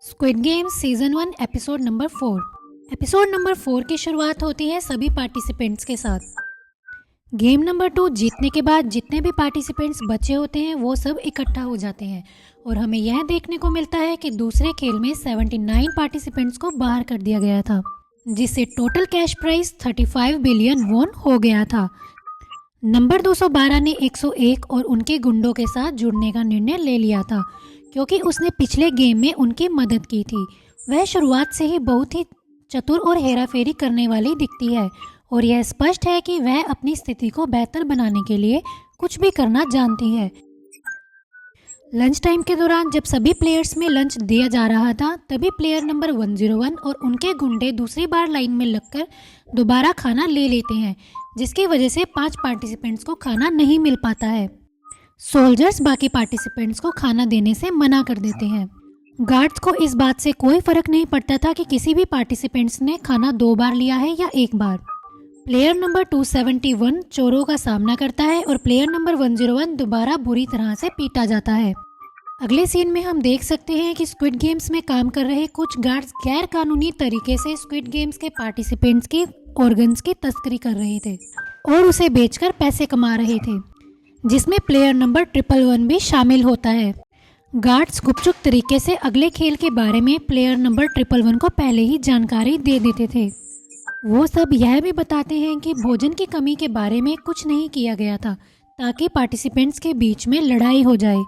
Squid game season 1 episode number 4। Episode number 4 की शुरुआत होती है सभी पार्टिसिपेंट्स के साथ। गेम नंबर 2 जीतने के बाद जितने भी पार्टिसिपेंट्स बचे होते हैं वो सब इकट्ठा हो जाते हैं और हमें यह देखने को मिलता है कि दूसरे खेल में 79 पार्टिसिपेंट्स को बाहर कर दिया गया था, जिससे total cash price 35 billion won हो गया था। नंबर 212 ने 101 और उनके गुंडों के साथ जुड़ने का निर्णय ले लिया था क्योंकि उसने पिछले गेम में उनकी मदद की थी। वह शुरुआत से ही बहुत ही चतुर और हेराफेरी करने वाली दिखती है और यह स्पष्ट है कि वह अपनी स्थिति को बेहतर बनाने के लिए कुछ भी करना जानती है। लंच टाइम के दौरान जब सभी प्लेयर्स में लंच दिया जा रहा था तभी प्लेयर नंबर 101 और उनके गुंडे दूसरी बार लाइन में लगकर दोबारा खाना ले लेते हैं, जिसकी वजह से 5 पार्टिसिपेंट्स को खाना नहीं मिल पाता है। सोल्जर्स बाकी पार्टिसिपेंट्स को खाना देने से मना कर देते हैं। गार्ड्स को इस बात से कोई फर्क नहीं पड़ता था कि किसी भी पार्टिसिपेंट्स ने खाना 2 बार लिया है या 1 बार। प्लेयर नंबर 271 चोरों का सामना करता है और प्लेयर नंबर 101 दोबारा बुरी तरह से पीटा जाता है। अगले सीन में हम देख सकते हैं कि स्क्विड गेम्स में काम कर रहे कुछ गार्ड्स गैर कानूनी तरीके से स्क्विड गेम्स के पार्टिसिपेंट्स की ऑर्गन्स की तस्करी कर रहे थे और उसे बेचकर पैसे कमा रहे थे, जिसमें प्लेयर नंबर 111 भी शामिल होता है। गार्ड्स गुपचुप तरीके से अगले खेल के बारे में प्लेयर नंबर 111 को पहले ही जानकारी दे देते थे। वो सब यह भी बताते हैं कि भोजन की कमी के बारे में कुछ नहीं किया गया था ताकि पार्टिसिपेंट्स के बीच में लड़ाई हो जाए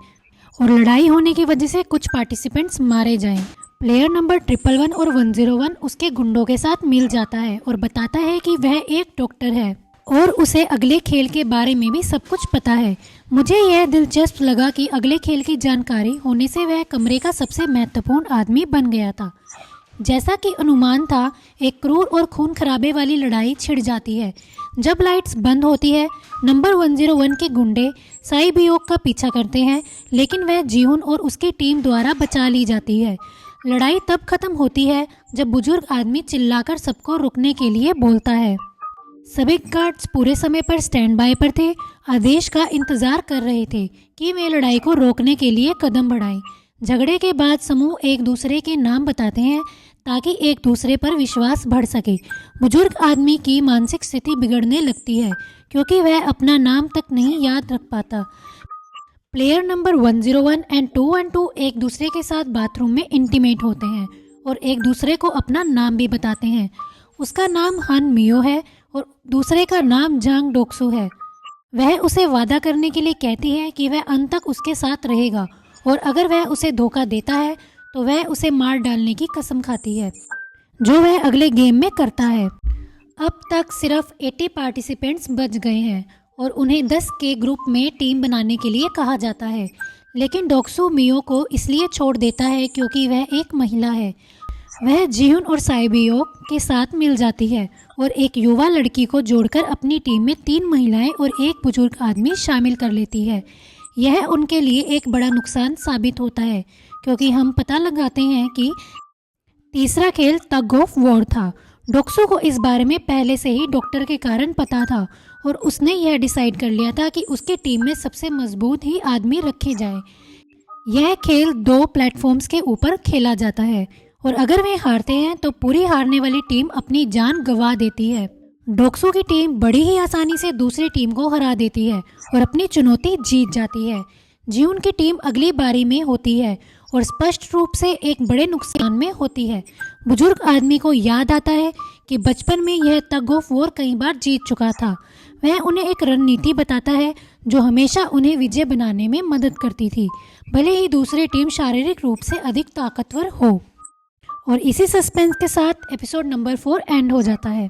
और लड़ाई होने की वजह से कुछ पार्टिसिपेंट्स मारे जाएं। प्लेयर नंबर 111 और 101 उसके गुंडों के साथ मिल जाता है और बताता है कि वह एक डॉक्टर है और उसे अगले खेल के बारे में भी सब कुछ पता है। मुझे यह दिलचस्प लगा कि अगले खेल की जानकारी होने से वह कमरे का सबसे महत्वपूर्ण आदमी बन गया था। जैसा कि अनुमान था, एक क्रूर और खून खराबे वाली लड़ाई छिड़ जाती है। जब लाइट्स बंद होती है, नंबर 101 के गुंडे साइबियोक का पीछा करते हैं, लेकिन वह जीहुन और उसकी टीम द्वारा बचा ली जाती है। लड़ाई तब खत्म होती है जब बुजुर्ग आदमी चिल्लाकर सबको रुकने के लिए बोलता है। सभी गार्ड्स पूरे समय पर स्टैंड बाय पर थे, आदेश का इंतजार कर रहे थे कि वे लड़ाई को रोकने के लिए कदम बढ़ाएं। झगड़े के बाद समूह एक दूसरे के नाम बताते हैं ताकि एक दूसरे पर विश्वास बढ़ सके। बुजुर्ग आदमी की मानसिक स्थिति बिगड़ने लगती है क्योंकि वह अपना नाम तक नहीं याद रख पाता। प्लेयर नंबर 101 एंड 212 एक दूसरे के साथ बाथरूम में इंटीमेट होते हैं और एक दूसरे को अपना नाम भी बताते हैं। उसका नाम हान मियो है और दूसरे का नाम जांग डोक्सू है। वह उसे वादा करने के लिए कहती है कि वह अंत तक उसके साथ रहेगा और अगर वह उसे धोखा देता है तो वह उसे मार डालने की कसम खाती है, जो वह अगले गेम में करता है। अब तक सिर्फ 80 पार्टिसिपेंट्स बच गए हैं और उन्हें 10 के ग्रुप में टीम बनाने के लिए कहा जाता है, लेकिन डोक्सू मियो को इसलिए छोड़ देता है क्योंकि वह एक महिला है। वह जीहुन और साइबियोक के साथ मिल जाती है और एक युवा लड़की को जोड़कर अपनी टीम में 3 महिलाएं और एक बुजुर्ग आदमी शामिल कर लेती है। यह उनके लिए एक बड़ा नुकसान साबित होता है क्योंकि हम पता लगाते हैं कि तीसरा खेल टग ऑफ वॉर था। डोक्सू को इस बारे में पहले से ही डॉक्टर के कारण पता था और उसने यह डिसाइड कर लिया था कि उसकी टीम में सबसे मजबूत ही आदमी रखे जाए। यह खेल 2 प्लेटफॉर्म्स के ऊपर खेला जाता है और अगर वे हारते हैं तो पूरी हारने वाली टीम अपनी जान गंवा देती है। डोक्सू की टीम बड़ी ही आसानी से दूसरी टीम को हरा देती है और अपनी चुनौती जीत जाती है। जीहुन की टीम अगली बारी में होती है और स्पष्ट रूप से एक बड़े नुकसान में होती है। बुजुर्ग आदमी को याद आता है कि बचपन में यह टग ऑफ वॉर कई बार जीत चुका था। वह उन्हें एक रणनीति बताता है जो हमेशा उन्हें विजय बनाने में मदद करती थी, भले ही दूसरी टीम शारीरिक रूप से अधिक ताकतवर हो। और इसी सस्पेंस के साथ एपिसोड नंबर 4 एंड हो जाता है।